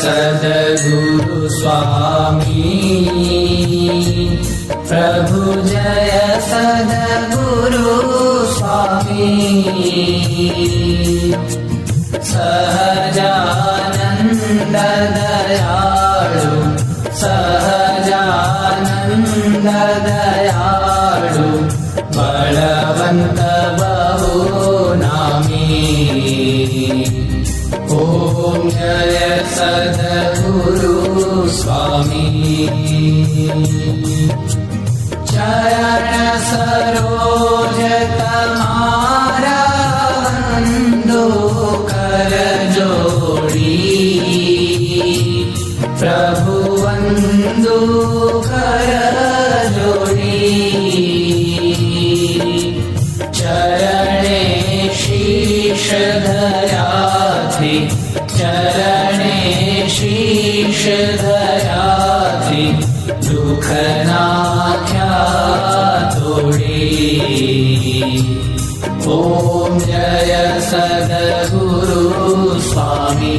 सद्गुरु स्वामी। प्रभु जय सद्गुरु स्वामी। सहजानंद दयाळु सहजानंद दयाळु बलवंत बहुनामी। ओम जय सद्गुरु स्वामी। चरण सरोज तमारा वंदो कर जोड़ी। प्रभु वंदो कर जोड़ी। चरणे शीश धराथी चरणे शीश धराथी दुख नाख्या तोड़ी। ओम जय सद्गुरु स्वामी।